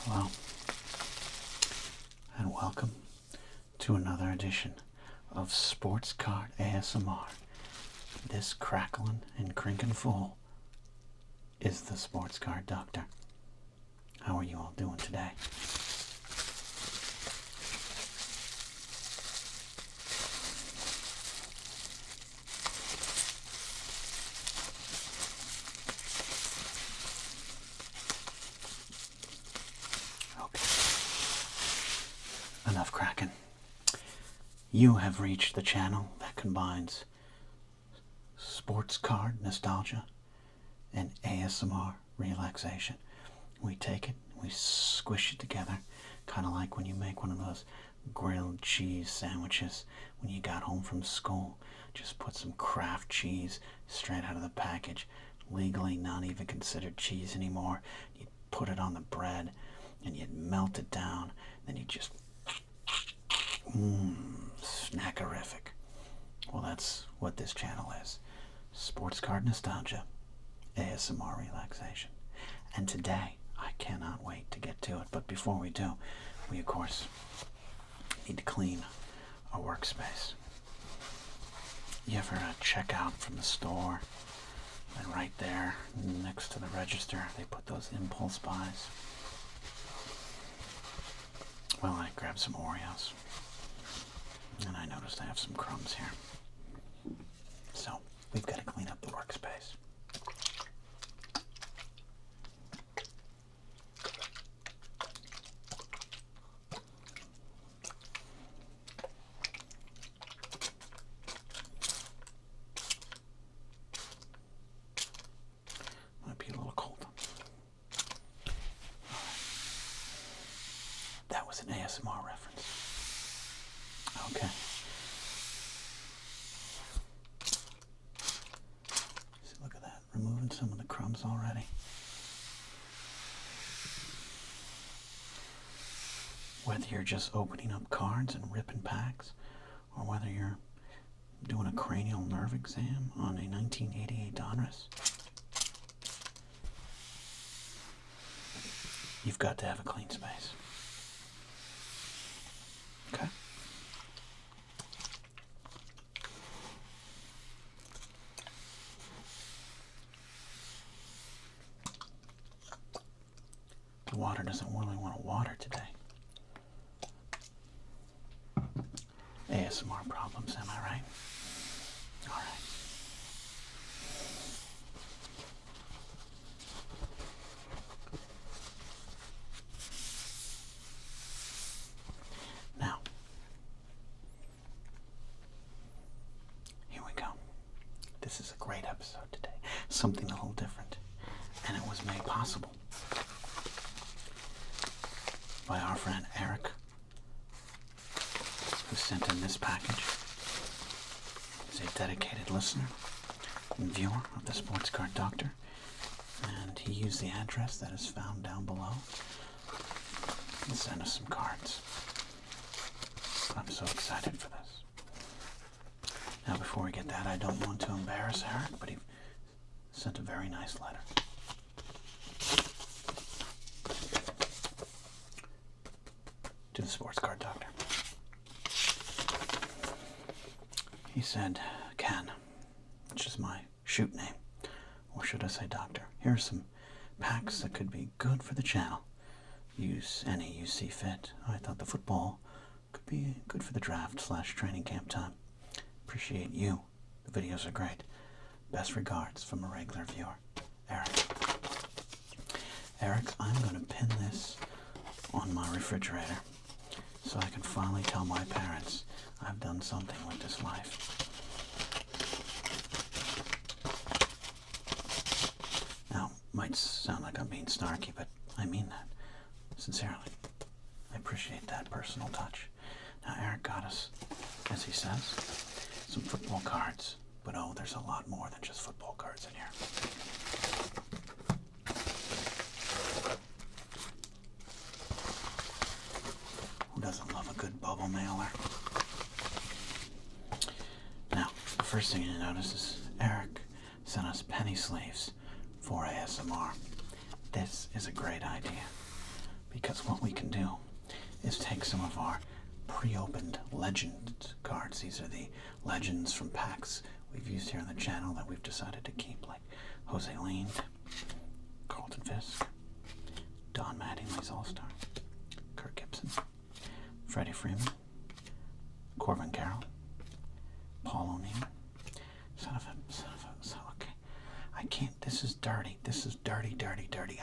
Hello, and welcome to another edition of Sports Card ASMR. This crackling and crinking fool is the Sports Card Doctor. How are you all doing today? Enough cracking. You have reached the channel that combines sports card nostalgia and ASMR relaxation. We take it, we squish it together, kind of like when you make one of those grilled cheese sandwiches when you got home from school. Just put some Kraft cheese straight out of the package, legally not even considered cheese anymore. You put it on the bread and you'd melt it down, then you just snackerific. Well, that's what this channel is. Sports card nostalgia, ASMR relaxation. And today, I cannot wait to get to it. But before we do, we of course need to clean our workspace. You ever check out from the store and right there next to the register they put those impulse buys? Well, I grabbed some Oreos and I noticed I have some crumbs here. So we've got to clean up the workspace. Might be a little cold. That was an ASMR reference. Okay. See, look at that. Removing some of the crumbs already. Whether you're just opening up cards and ripping packs, or whether you're doing a cranial nerve exam on a 1988 Donruss, you've got to have a clean space. Okay? The water doesn't really want to water today. ASMR problems, am I right? All right. Now, here we go. This is a great episode today. Something a little different. And it was made possible by our friend Eric, who sent in this package. He's a dedicated listener and viewer of the Sports Card Doctor, and he used the address that is found down below and sent us some cards. I'm so excited for this. Now, before we get that, I don't want to embarrass Eric, but he sent a very nice letter. To the Sports Card Doctor. He said, Ken, which is my shoot name, or should I say doctor, here are some packs that could be good for the channel. Use any you see fit. I thought the football could be good for the draft / training camp time. Appreciate you. The videos are great. Best regards from a regular viewer, Eric. Eric, I'm going to pin this on my refrigerator so I can finally tell my parents I've done something with this life. Now, might sound like I'm being snarky, but I mean that sincerely. I appreciate that personal touch. Now, Eric got us, as he says, some football cards, but oh, there's a lot more than just football cards in here. Who doesn't love a good bubble mailer? Now, the first thing you notice is Eric sent us penny sleeves for ASMR. This is a great idea because what we can do is take some of our pre-opened legend cards. These are the legends from packs we've used here on the channel that we've decided to keep, like Jose Lind, Carlton Fisk, Don Mattingly's All-Star, Kirk Gibson, Freddie Freeman, Corbin Carroll, Paul O'Neill. Okay. I can't, this is dirty. This is dirty.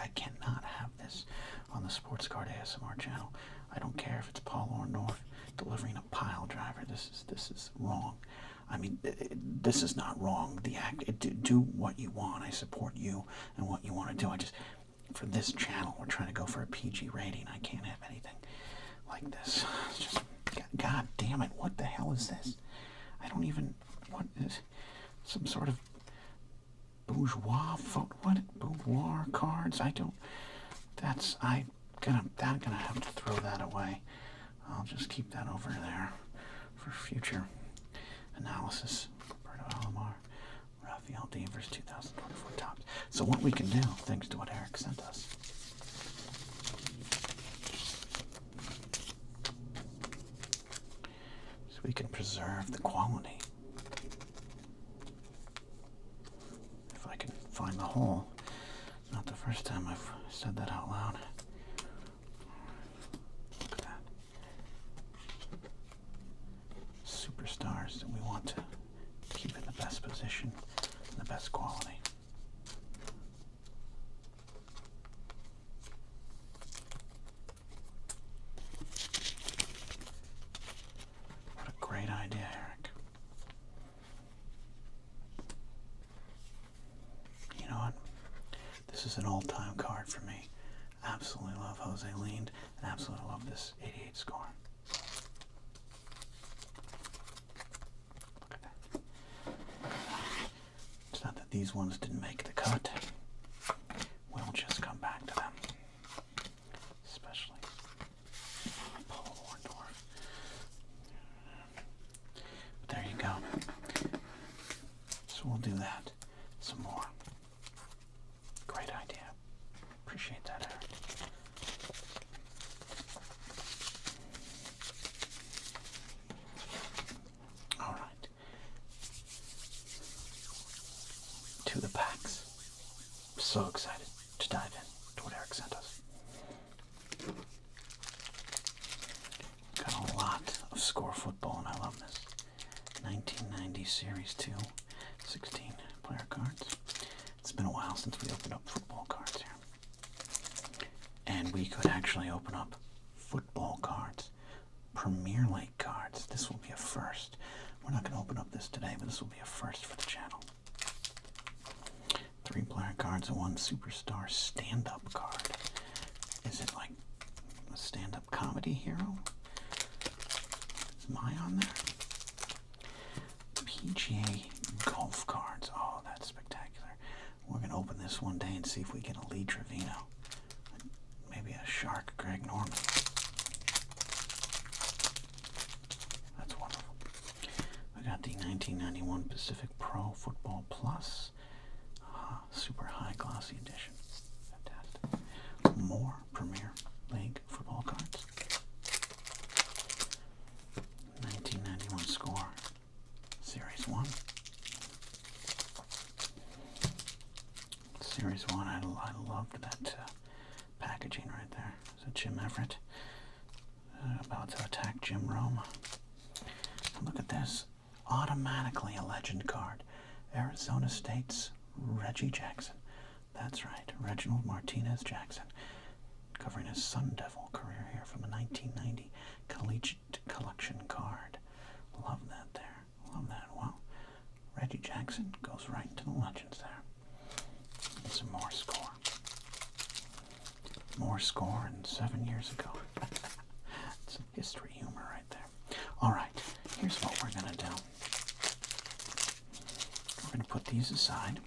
I cannot have this on the Sports Card ASMR channel. I don't care if it's Paul or North delivering a pile driver. This is wrong. I mean, this is not wrong. Do what you want. I support you and what you want to do. I just, for this channel, we're trying to go for a PG rating. I can't have anything like this. It's just, God damn it, what the hell is this? I don't even, what is, some sort of bourgeois, boudoir cards? I'm gonna have to throw that away. I'll just keep that over there for future analysis. Roberto Alomar, Rafael Devers, 2024 tops. So what we can do, thanks to what Eric sent us, is we can preserve the quality. If I can find the hole. Not the first time I've said that out loud. Look at that. Superstars that we want to keep in the best position and the best quality. What a great idea, Eric. You know what? This is an all-time card for me. Absolutely love Jose Lind and absolutely love this 88 score. Look at that. It's not that these ones didn't make the cut. We'll just come back to them. Especially Paul Orndorff. But there you go. So we'll do that some more. Great idea. Appreciate that, Eric. All right. To the packs. I'm so excited to dive in to what Eric sent us. Got a lot of score football, and I love this. 1990 Series 2, 16 player cards. It's been a while since we opened up football cards here. And we could actually open up football cards, Premier League cards. This will be a first. We're not going to open up this today, but this will be a first for the channel. 3 player cards and 1 superstar stand-up card. Is it like a stand-up comedy hero? Is Mai on there? PGA golf cards. Oh, that's spectacular. We're going to open this one day and see if we get a Lee Trevino. Maybe a Shark Greg Norman. That's wonderful. We got the 1991 Pacific Pro Football Plus. Super high glossy edition. Fantastic. More Premier League football cards. 1991 score. Series 1. Series 1, I loved that packaging right there. It's a Jim Everett about to attack Jim Rome. And look at this. Automatically a legend card. Arizona State's Reggie Jackson. That's right, Reginald Martinez Jackson. Covering his Sun Devil career here from a 1990 Collegiate Collection card. Love that there. Love that. Wow. Reggie Jackson goes right into the legends there. And some more score. More score and 7 years ago. Some history humor right there. All right, here's what we're going to do. We're going to put these aside.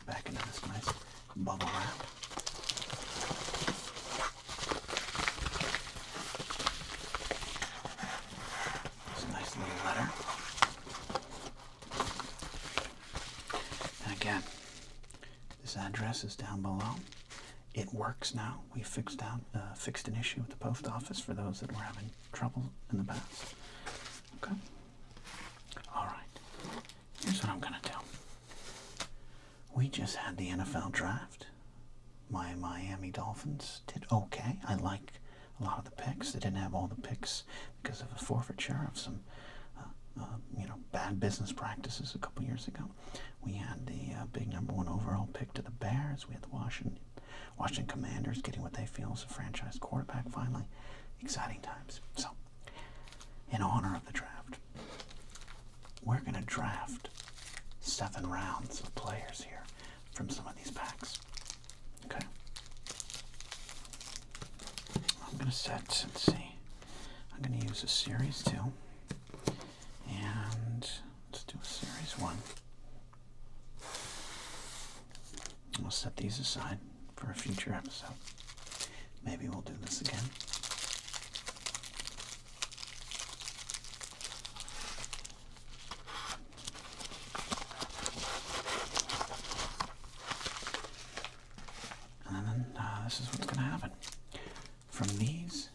Back into this nice bubble wrap. It's a nice little letter. And again, this address is down below. it works now. We fixed an issue with the post office for those that were having trouble in the past. Okay. All right. Here's what I'm gonna do. We just had the NFL draft. My Miami Dolphins did okay. I like a lot of the picks. They didn't have all the picks because of a forfeiture of some, bad business practices a couple years ago. We had the big #1 overall pick to the Bears. We had the Washington Commanders getting what they feel is a franchise quarterback finally. Exciting times. So, in honor of the draft, we're going to draft 7 rounds of players here from some of these packs. Okay. I'm going to set, let's see, I'm going to use a series 2. And let's do a series 1. We'll set these aside for a future episode. Maybe we'll do this again. And then this is what's going to happen. From these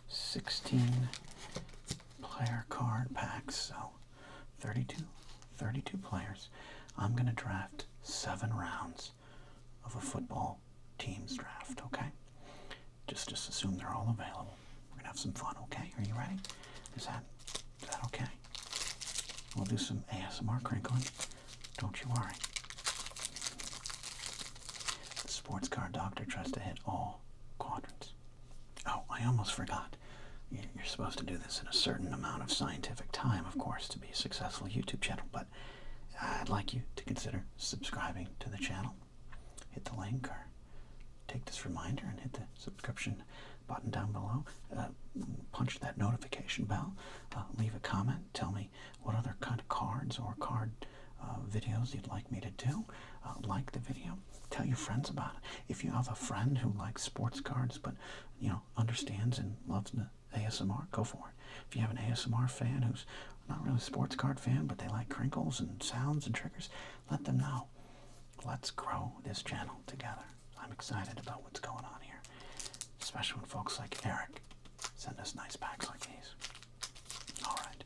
16 player card packs, so 32 players, I'm going to draft 7 rounds of a football team's draft, okay? Just assume they're all available. We're going to have some fun, okay? Are you ready? Is that okay? We'll do some ASMR crinkling. Don't you worry. The sports card doctor tries to hit all quadrants. Oh, I almost forgot. You're supposed to do this in a certain amount of scientific time, of course, to be a successful YouTube channel, but I'd like you to consider subscribing to the channel. Hit the link or take this reminder and hit the subscription button down below. Punch that notification bell. Leave a comment. Tell me what other kind of cards or card videos you'd like me to do. Like the video. Tell your friends about it. If you have a friend who likes sports cards but understands and loves the ASMR, go for it. If you have an ASMR fan who's not really a sports card fan but they like crinkles and sounds and triggers, let them know. Let's grow this channel together. I'm excited about what's going on here, especially when folks like Eric send us nice packs like these. All right.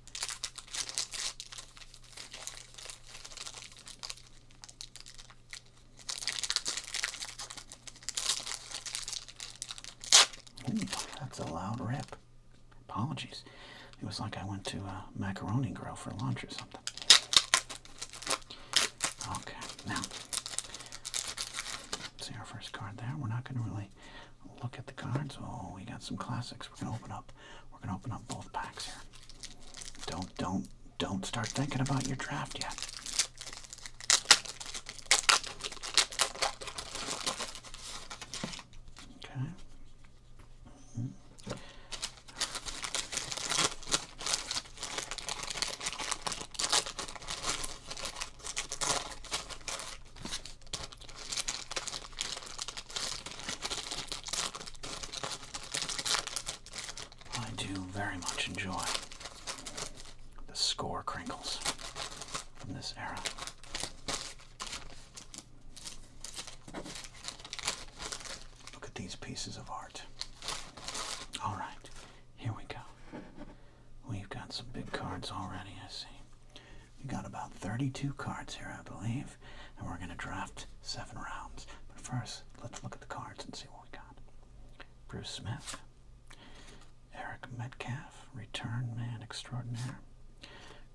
Ooh, that's a loud rip. Apologies. It was like I went to a macaroni grill for lunch or something. Okay, now, see our first card there. We're not going to really look at the cards. Oh, we got some classics. We're going to open up both packs here. Don't start thinking about your draft yet. Okay. I do very much enjoy the score crinkles from this era. Look at these pieces of art. All right, here we go. We've got some big cards already, I see. We got about 32 cards here, I believe, and we're going to draft 7 rounds. But first, let's look at the cards and see what we got. Bruce Smith, Eric Metcalf, return man extraordinaire.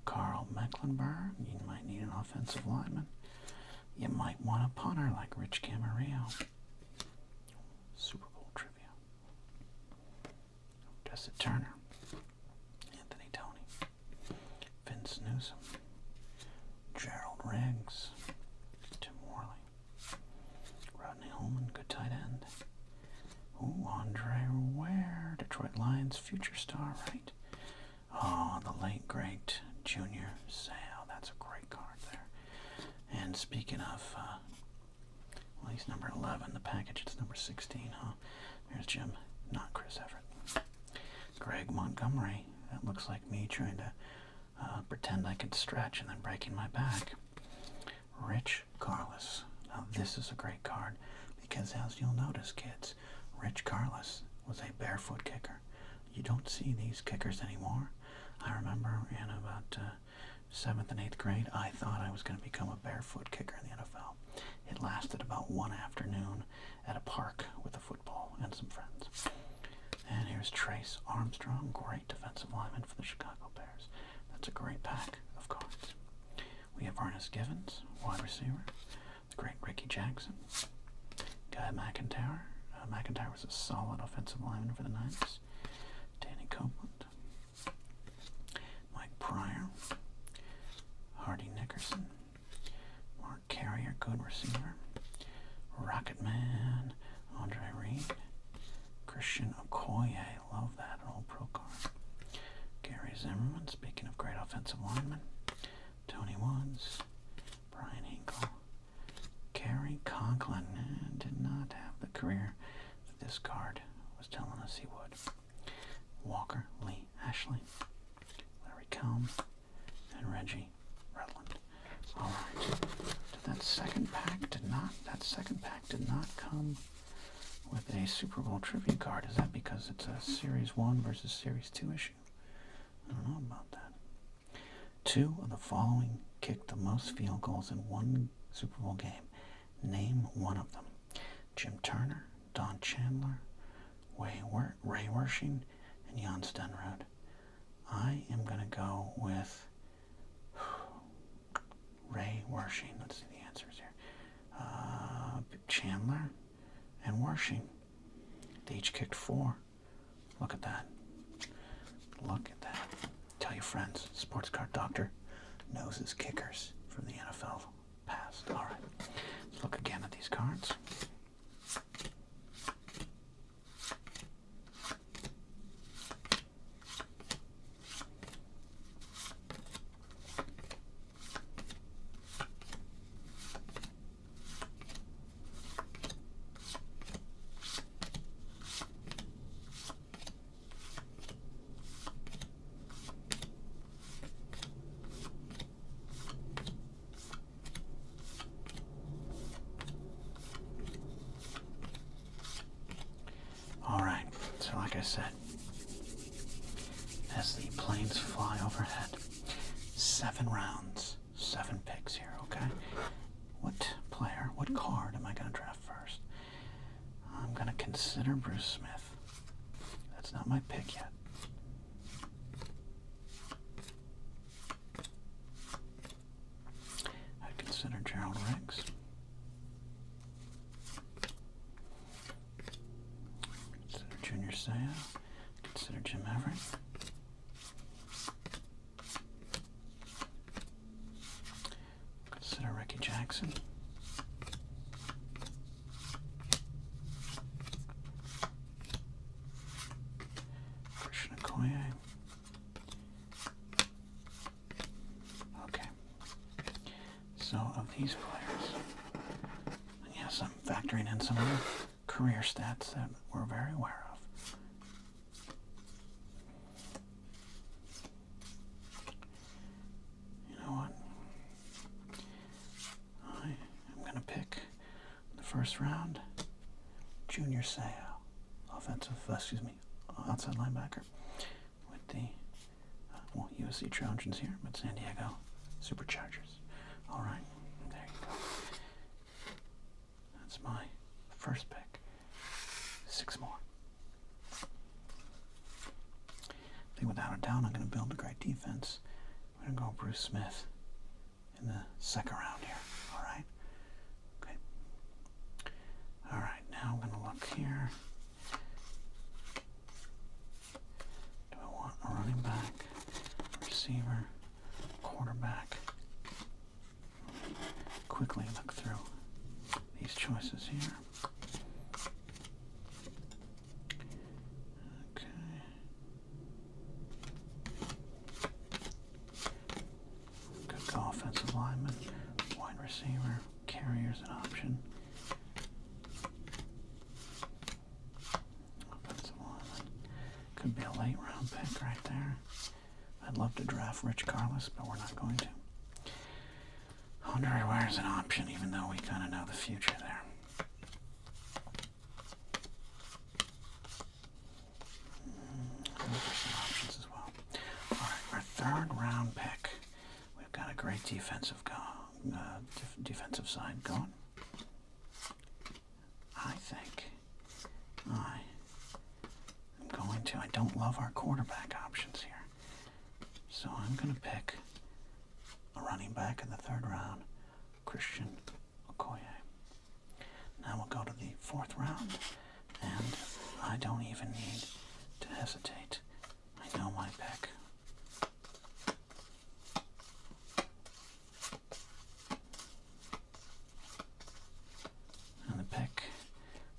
Carl Mecklenburg, you might need an offensive lineman. You might want a punter like Rich Camarillo. Super Bowl trivia. Odessa Turner, Anthony Toney, Vince Newsom, Gerald Riggs, Tim Worley, Rodney Holman, good tight end. Ooh, Andre Ware, Detroit Lions future star, right? Oh, the late great Junior Seau. That's a great card there. And speaking of, well, he's number 11. The package is number 16, huh? There's Jim, not Chris Everett. Greg Montgomery. That looks like me trying to pretend I could stretch and then breaking my back. Rich Carlos. Now this is a great card because as you'll notice, kids, Rich Carlos was a barefoot kicker. You don't see these kickers anymore. I remember in about 7th and 8th grade, I thought I was going to become a barefoot kicker in the NFL. It lasted about one afternoon at a park with a football and some friends. And here's Trace Armstrong, great defensive lineman for the Chicago Bears. That's a great pack of cards. We have Ernest Givens, wide receiver. The great Ricky Jackson. Guy McIntyre. McIntyre was a solid offensive lineman for the Niners. Danny Copeland. Mike Pryor. Hardy Nickerson. Mark Carrier, good receiver. Rocket Man. Andre Reed. Christian Okoye, love that old pro card. Gary Zimmerman, speaking of great offensive linemen. Tony Woods. Brian Hinkle. Kerry Conklin did not have the career that this card was telling us he would. Walker Lee Ashley. Larry Combs. And Reggie Redland. Alright. That second pack did not come with a Super Bowl trivia card. Is that because it's a Series 1 versus Series 2 issue? I don't know about that. 2 of the following kicked the most field goals in one Super Bowl game. Name one of them. Jim Turner, Don Chandler, Ray Wershing, and Jan Stenrud. I am going to go with Ray Wershing. Let's see the answers here. Chandler and Wershing. They each kicked 4. Look at that. Look at that. Tell your friends, Sports Card Doctor knows his kickers from the NFL past. All right. Let's look again at these cards. Like I said, as the planes fly overhead, 7 rounds, 7 picks here, okay? What player, what card am I going to draft first? I'm going to consider Bruce Smith. That's not my pick yet. I'd consider Gerald Riggs. Junior Seau, consider Jim Everett. Consider Ricky Jackson. Christian Okoye. Okay. So of these players, yes, I'm factoring in some of the career stats that we're very aware of. First round, Junior Seau, outside linebacker with the USC Trojans here, but San Diego Superchargers. All right, there you go. That's my first pick. 6 more. I think without a doubt, I'm going to build a great defense. I'm going to go Bruce Smith in the second round here. All right. All right, now I'm going to look here. Do I want a running back, receiver, quarterback? Quickly look through these choices here. Okay. Could go offensive lineman, wide receiver, carrier's an option. Could be a late round pick right there. I'd love to draft Rich Carlos, but we're not going to. Underwear is an option, even though we kind of know the future there. defensive side going. I think I am going to. I don't love our quarterback options here, so I'm going to pick a running back in the 3rd round, Christian Okoye. Now we'll go to the 4th round, and I don't even need to hesitate. I know my pick. And the pick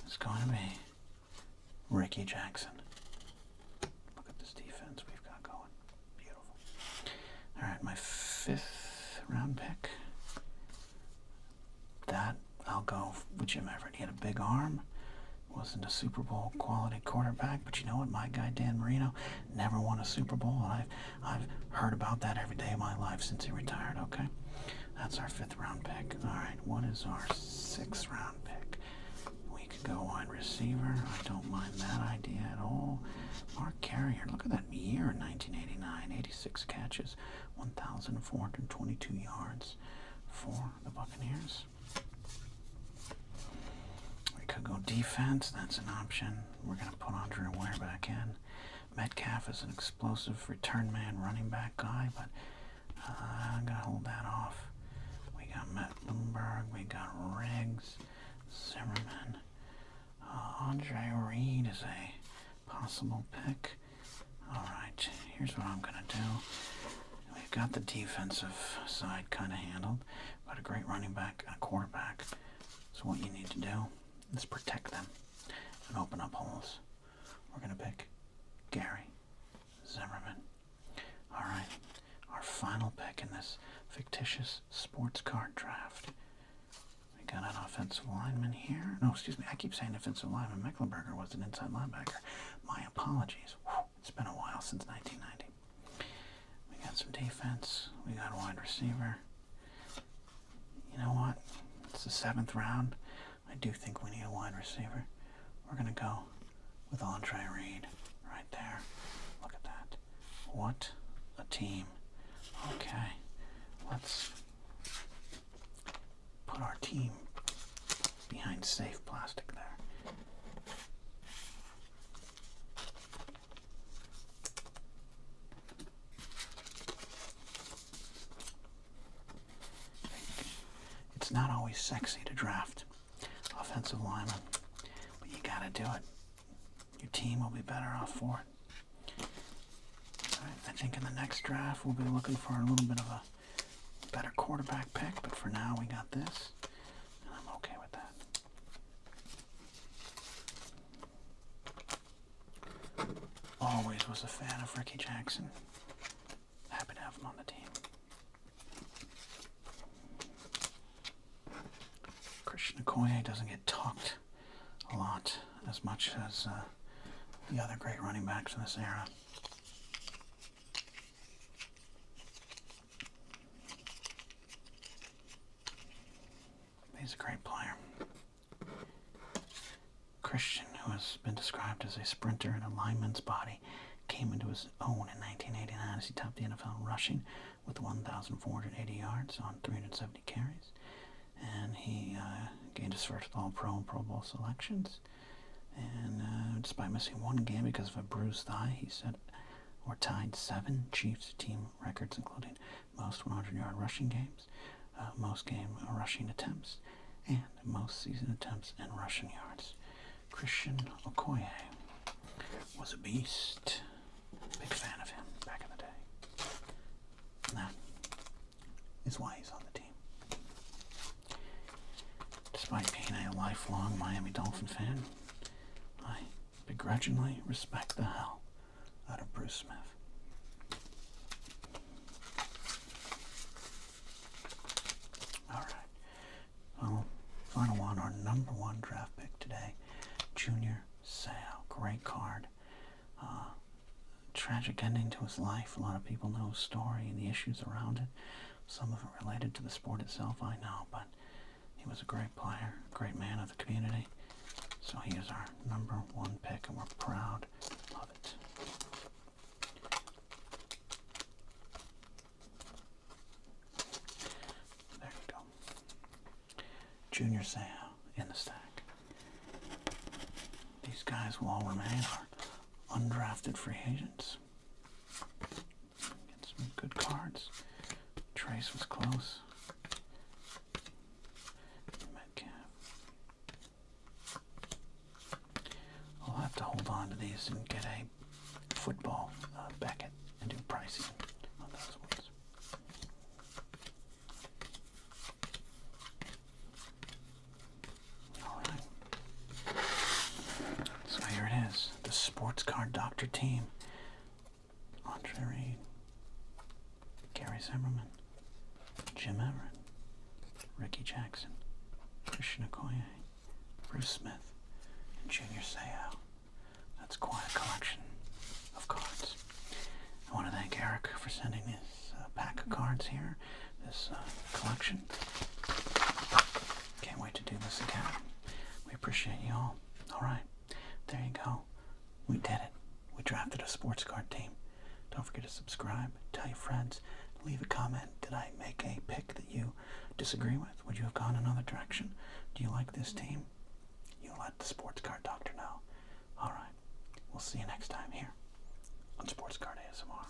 is going to be Ricky Jackson. Look at this defense we've got going. Beautiful. All right, my 5th round pick. That I'll go with Jim Everett. He had a big arm. Wasn't a Super Bowl quality quarterback, but you know what? My guy Dan Marino never won a Super Bowl, and I've heard about that every day of my life since he retired. Okay, that's our 5th round pick. All right, what is our 6th round pick? We could go wide receiver. I don't mind that idea at all. Mark Carrier. Look at that year in 1989. 86 catches, 1,422 yards for the Buccaneers. Could go defense, that's an option. We're going to put Andre Ware back in. Metcalf is an explosive return man, running back guy, but I'm going to hold that off. We got Matt Bloomberg, we got Riggs, Zimmerman. Andre Reed is a possible pick. Alright, here's what I'm going to do. We've got the defensive side kind of handled. We've got a great running back and a quarterback. So what you need to do is protect them and open up holes. We're going to pick Gary Zimmerman. All right, our final pick in this fictitious sports card draft. We got an offensive lineman here. No, excuse me, I keep saying offensive lineman. Mecklenburger was an inside linebacker. My apologies. Whew, it's been a while since 1990. We got some defense. We got a wide receiver. You know what? It's the 7th round. I do think we need a wide receiver. We're going to go with Andre Reed right there. Look at that. What a team. Okay, let's put our team behind safe plastic there. It's not always sexy to draft offensive lineman, but you gotta do it. Your team will be better off for it. All right, I think in the next draft we'll be looking for a little bit of a better quarterback pick, but for now we got this, and I'm okay with that. Always was a fan of Ricky Jackson. Happy to have him on the team. Christian Okoye doesn't get talked a lot as much as the other great running backs in this era. He's a great player. Christian, who has been described as a sprinter in a lineman's body, came into his own in 1989 as he topped the NFL in rushing with 1,480 yards on 370 carries. And he gained his first All-Pro and Pro Bowl selections. And despite missing one game because of a bruised thigh, he set or tied 7 Chiefs team records, including most 100-yard rushing games, most game rushing attempts, and most season attempts and rushing yards. Christian Okoye was a beast. Big fan of him back in the day. And that is why he's on the team. Despite being a lifelong Miami Dolphin fan, I begrudgingly respect the hell out of Bruce Smith. All right. Well, final one, our number 1 draft pick today, Junior Seau. Great card. Tragic ending to his life. A lot of people know his story and the issues around it. Some of it related to the sport itself, I know, but he was a great player, great man of the community. So he is our number 1 pick, and we're proud of it. Junior Seau in the stack. These guys will all remain our undrafted free agents. Get some good cards. Trace was close. I'll have to hold on to these and get a football Beckett and do pricing on those ones. Alright. So here it is. The Sports Card Doctor team. Andre Reed, Gary Zimmerman, Jim Everett, Ricky Jackson, Christian Okoye, Bruce Smith, and Junior Seau. That's quite a collection of cards. I want to thank Eric for sending this pack of cards here, this collection. Can't wait to do this again. We appreciate you all. Alright, there you go. We did it. We drafted a sports card team. Don't forget to subscribe, tell your friends, leave a comment. Did I make a pick that you disagree with? Would you have gone another direction? Do you like this team? You let the Sports Card Doctor know. Alright, we'll see you next time here on Sports Card ASMR.